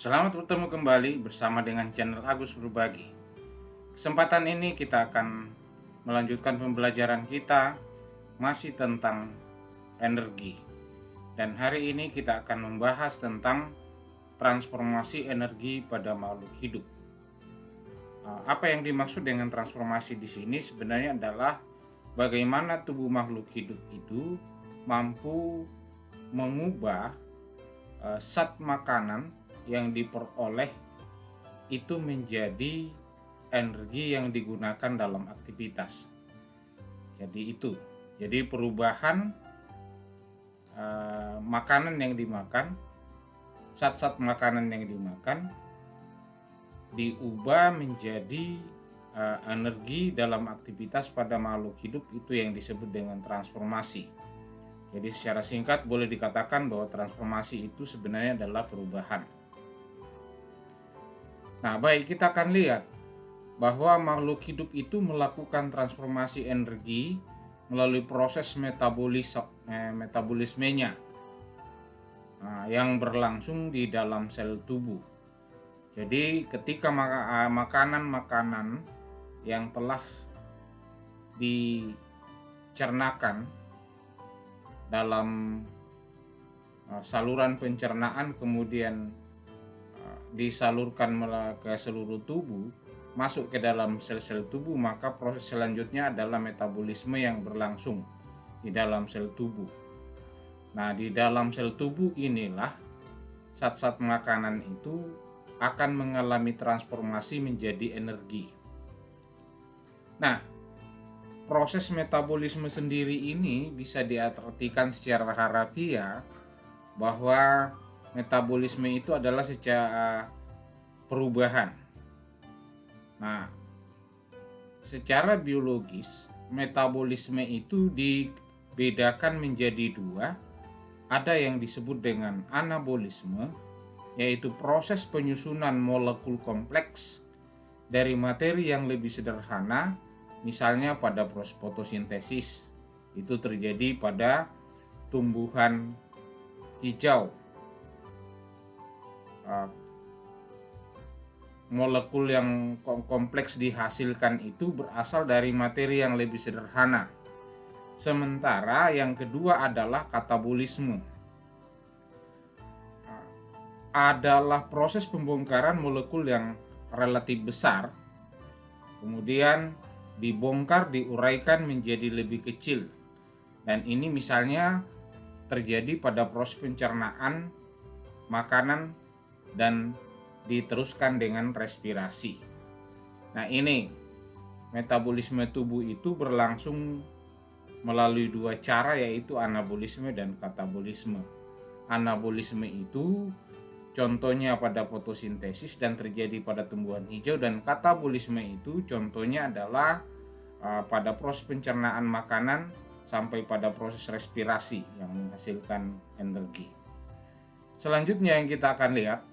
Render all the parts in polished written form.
Selamat bertemu kembali bersama dengan channel Agus Berbagi. Kesempatan ini kita akan melanjutkan pembelajaran kita masih tentang energi. Dan hari ini kita akan membahas tentang transformasi energi pada makhluk hidup. Apa yang dimaksud dengan transformasi di sini sebenarnya adalah bagaimana tubuh makhluk hidup itu mampu mengubah zat makanan yang diperoleh itu menjadi energi yang digunakan dalam aktivitas. Jadi perubahan makanan yang dimakan, zat-zat makanan yang dimakan diubah menjadi energi dalam aktivitas pada makhluk hidup, itu yang disebut dengan transformasi. Jadi secara singkat boleh dikatakan bahwa transformasi itu sebenarnya adalah perubahan. Nah, baik, kita akan lihat bahwa makhluk hidup itu melakukan transformasi energi melalui proses metabolismenya yang berlangsung di dalam sel tubuh. Jadi ketika makanan-makanan yang telah dicernakan dalam saluran pencernaan kemudian disalurkan ke seluruh tubuh, masuk ke dalam sel-sel tubuh, maka proses selanjutnya adalah metabolisme yang berlangsung di dalam sel tubuh. Nah, di dalam sel tubuh inilah zat-zat makanan itu akan mengalami transformasi menjadi energi. Nah, proses metabolisme sendiri ini bisa diartikan secara harafiah bahwa metabolisme itu adalah secara perubahan. Nah, secara biologis metabolisme itu dibedakan menjadi dua. Ada yang disebut dengan anabolisme, yaitu proses penyusunan molekul kompleks dari materi yang lebih sederhana, misalnya pada proses fotosintesis. Itu terjadi pada tumbuhan hijau. Molekul yang kompleks dihasilkan itu berasal dari materi yang lebih sederhana. Sementara yang kedua adalah katabolisme. Adalah proses pembongkaran molekul yang relatif besar, kemudian dibongkar, diuraikan menjadi lebih kecil. Dan ini misalnya terjadi pada proses pencernaan makanan dan diteruskan dengan respirasi. Nah, ini metabolisme tubuh itu berlangsung melalui dua cara, yaitu anabolisme dan katabolisme. Anabolisme itu contohnya pada fotosintesis dan terjadi pada tumbuhan hijau, dan katabolisme itu contohnya adalah pada proses pencernaan makanan sampai pada proses respirasi yang menghasilkan energi. Selanjutnya yang kita akan lihat,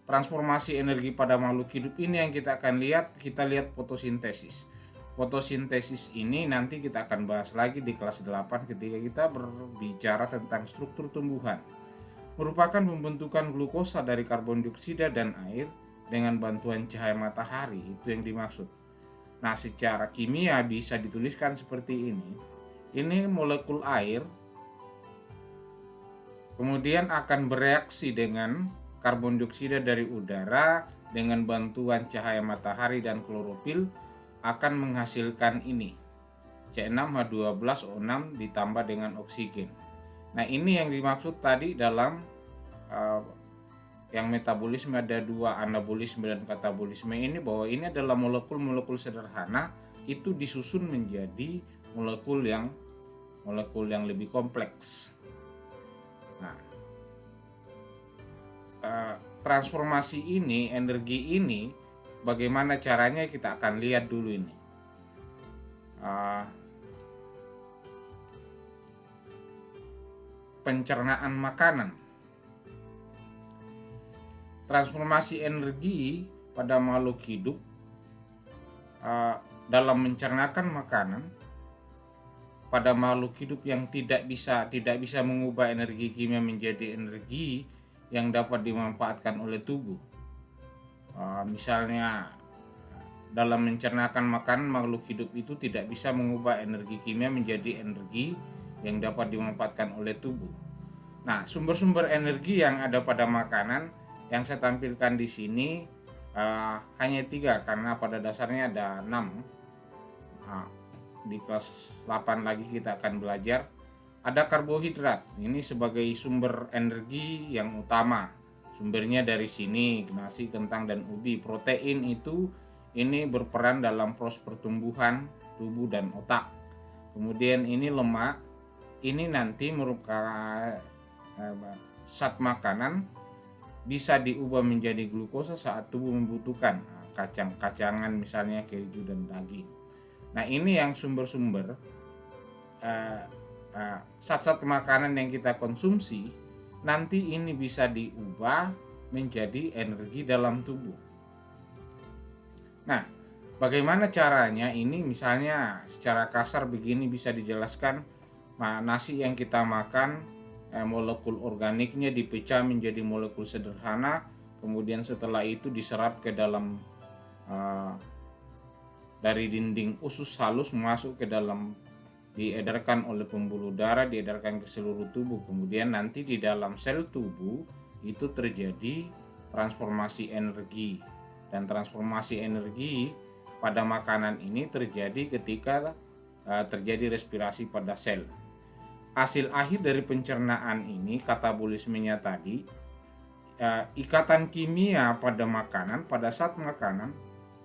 transformasi energi pada makhluk hidup ini yang kita akan lihat, kita lihat fotosintesis. Fotosintesis ini nanti kita akan bahas lagi di kelas 8 ketika kita berbicara tentang struktur tumbuhan. Merupakan pembentukan glukosa dari karbon dioksida dan air dengan bantuan cahaya matahari, itu yang dimaksud. Nah, secara kimia bisa dituliskan seperti ini. Ini molekul air kemudian akan bereaksi dengan karbon dioksida dari udara dengan bantuan cahaya matahari dan klorofil, akan menghasilkan ini C6H12O6 ditambah dengan oksigen. Nah, ini yang dimaksud tadi dalam yang metabolisme ada dua, anabolisme dan katabolisme ini, bahwa ini adalah molekul-molekul sederhana itu disusun menjadi molekul yang lebih kompleks. Nah, transformasi ini, energi ini, bagaimana caranya kita akan lihat dulu ini. Pencernaan makanan. Transformasi energi pada makhluk hidup dalam mencernakan makanan pada makhluk hidup yang tidak bisa mengubah energi kimia menjadi energi, yang dapat dimanfaatkan oleh tubuh. Misalnya dalam mencernakan makanan, makhluk hidup itu tidak bisa mengubah energi kimia menjadi energi yang dapat dimanfaatkan oleh tubuh. Nah, sumber-sumber energi yang ada pada makanan yang saya tampilkan di sini hanya 3, karena pada dasarnya ada 6. Di kelas 8 lagi kita akan belajar. Ada karbohidrat, ini sebagai sumber energi yang utama. Sumbernya dari sini, nasi, kentang, dan ubi. Protein itu ini berperan dalam proses pertumbuhan tubuh dan otak. Kemudian ini lemak, ini nanti merupakan zat makanan bisa diubah menjadi glukosa saat tubuh membutuhkan. Kacang-kacangan misalnya, keju dan daging. Nah, ini yang sumber-sumber zat-zat makanan yang kita konsumsi nanti ini bisa diubah menjadi energi dalam tubuh. Nah, bagaimana caranya? Ini misalnya secara kasar begini bisa dijelaskan. Nasi yang kita makan, molekul organiknya dipecah menjadi molekul sederhana, kemudian setelah itu diserap ke dalam dari dinding usus halus masuk ke dalam, diedarkan oleh pembuluh darah, diedarkan ke seluruh tubuh. Kemudian nanti di dalam sel tubuh itu terjadi transformasi energi. Dan transformasi energi pada makanan ini terjadi ketika terjadi respirasi pada sel. Hasil akhir dari pencernaan ini, katabolismenya tadi, ikatan kimia pada makanan, pada saat makanan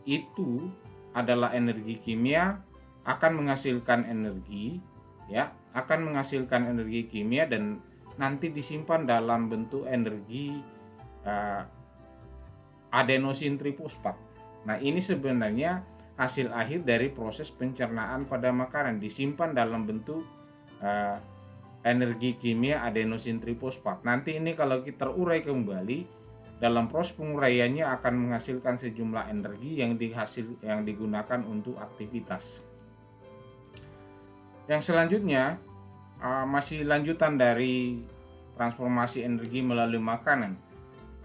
itu adalah energi kimia, akan menghasilkan energi, akan menghasilkan energi kimia dan nanti disimpan dalam bentuk energi adenosin trifosfat. Nah, ini sebenarnya hasil akhir dari proses pencernaan pada makanan, disimpan dalam bentuk energi kimia adenosin trifosfat. Nanti ini kalau kita urai kembali, dalam proses penguraiannya akan menghasilkan sejumlah energi yang digunakan untuk aktivitas. Yang selanjutnya masih lanjutan dari transformasi energi melalui makanan.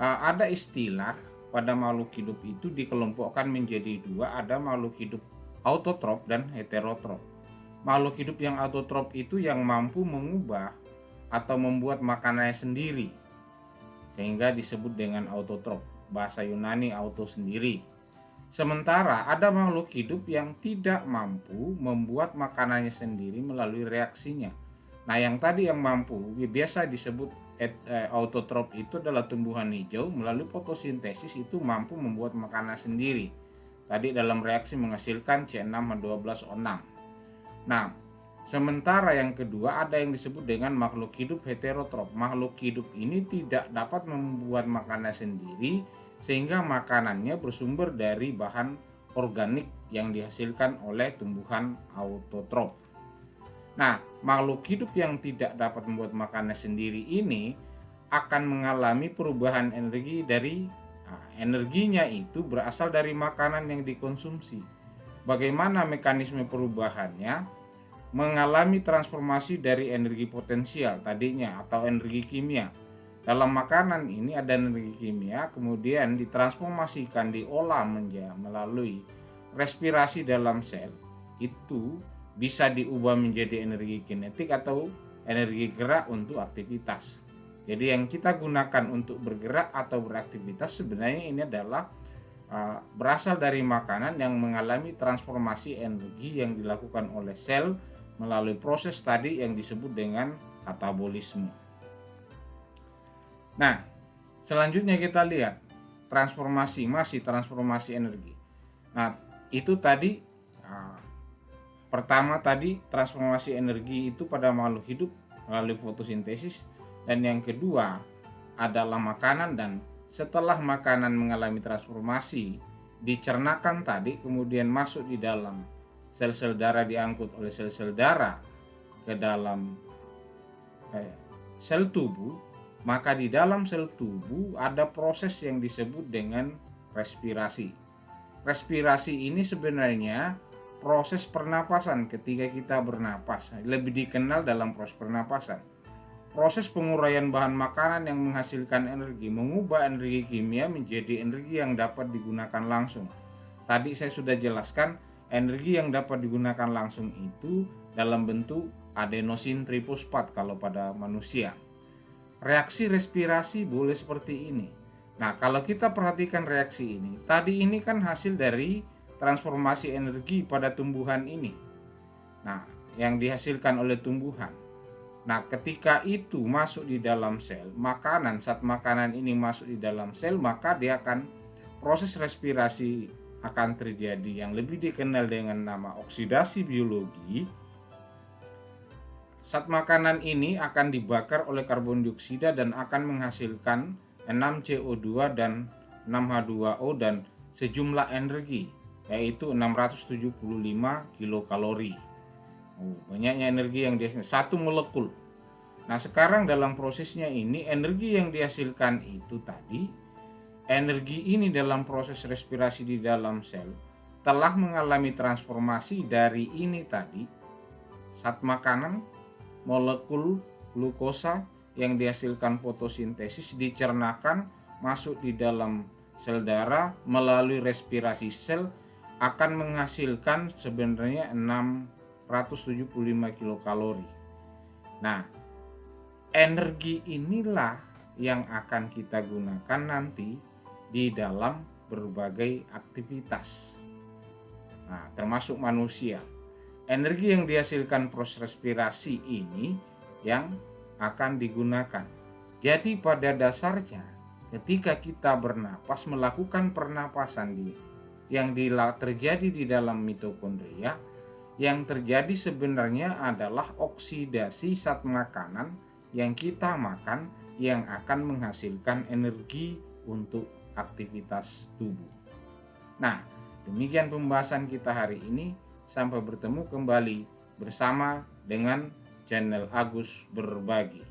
Ada istilah pada makhluk hidup itu dikelompokkan menjadi 2, ada makhluk hidup autotrop dan heterotrop. Makhluk hidup yang autotrop itu yang mampu mengubah atau membuat makanannya sendiri, sehingga disebut dengan autotrop. Bahasa Yunani auto sendiri. Sementara ada makhluk hidup yang tidak mampu membuat makanannya sendiri melalui reaksinya. Nah, yang tadi yang mampu biasa disebut autotrop itu adalah tumbuhan hijau, melalui fotosintesis itu mampu membuat makanan sendiri. Tadi dalam reaksi menghasilkan C6H12O6. Nah, sementara yang kedua ada yang disebut dengan makhluk hidup heterotrop. Makhluk hidup ini tidak dapat membuat makanan sendiri, sehingga makanannya bersumber dari bahan organik yang dihasilkan oleh tumbuhan autotrop. Nah, makhluk hidup yang tidak dapat membuat makanan sendiri ini akan mengalami perubahan energi dari energinya itu berasal dari makanan yang dikonsumsi. Bagaimana mekanisme perubahannya? Mengalami transformasi dari energi potensial tadinya atau energi kimia. Dalam makanan ini ada energi kimia, kemudian ditransformasikan, diolah melalui respirasi dalam sel, itu bisa diubah menjadi energi kinetik atau energi gerak untuk aktivitas. Jadi yang kita gunakan untuk bergerak atau beraktivitas sebenarnya ini adalah berasal dari makanan yang mengalami transformasi energi yang dilakukan oleh sel melalui proses tadi yang disebut dengan katabolisme. Nah, selanjutnya kita lihat masih transformasi energi. Nah, itu tadi pertama tadi transformasi energi itu pada makhluk hidup melalui fotosintesis, dan yang kedua adalah makanan, dan setelah makanan mengalami transformasi dicernakan tadi, kemudian masuk di dalam sel-sel darah, diangkut oleh sel-sel darah ke dalam sel tubuh, maka di dalam sel tubuh ada proses yang disebut dengan respirasi. Respirasi ini sebenarnya proses pernapasan ketika kita bernapas, lebih dikenal dalam proses pernapasan. proses penguraian bahan makanan yang menghasilkan energi mengubah energi kimia menjadi energi yang dapat digunakan langsung. Tadi saya sudah jelaskan, energi yang dapat digunakan langsung itu dalam bentuk adenosin trifosfat kalau pada manusia. Reaksi respirasi boleh seperti ini. Nah, kalau kita perhatikan reaksi ini, tadi ini kan hasil dari transformasi energi pada tumbuhan ini. Nah, yang dihasilkan oleh tumbuhan. Nah, ketika itu masuk di dalam sel, saat makanan ini masuk di dalam sel, maka dia akan proses respirasi akan terjadi yang lebih dikenal dengan nama oksidasi biologi. Saat makanan ini akan dibakar oleh karbon dioksida dan akan menghasilkan 6CO2 dan 6H2O dan sejumlah energi, yaitu 675 kilokalori. Banyaknya energi yang dihasilkan satu molekul. Nah, sekarang dalam prosesnya ini energi yang dihasilkan itu tadi, energi ini dalam proses respirasi di dalam sel telah mengalami transformasi dari ini tadi, saat makanan molekul glukosa yang dihasilkan fotosintesis dicernakan masuk di dalam sel darah melalui respirasi sel akan menghasilkan sebenarnya 675 kilokalori. Nah, energi inilah yang akan kita gunakan nanti di dalam berbagai aktivitas. Nah, termasuk manusia. Energi yang dihasilkan proses respirasi ini yang akan digunakan. Jadi pada dasarnya ketika kita bernapas melakukan pernapasan yang terjadi di dalam mitokondria, yang terjadi sebenarnya adalah oksidasi zat makanan yang kita makan yang akan menghasilkan energi untuk aktivitas tubuh. Nah, demikian pembahasan kita hari ini. Sampai bertemu kembali bersama dengan channel Agus Berbagi.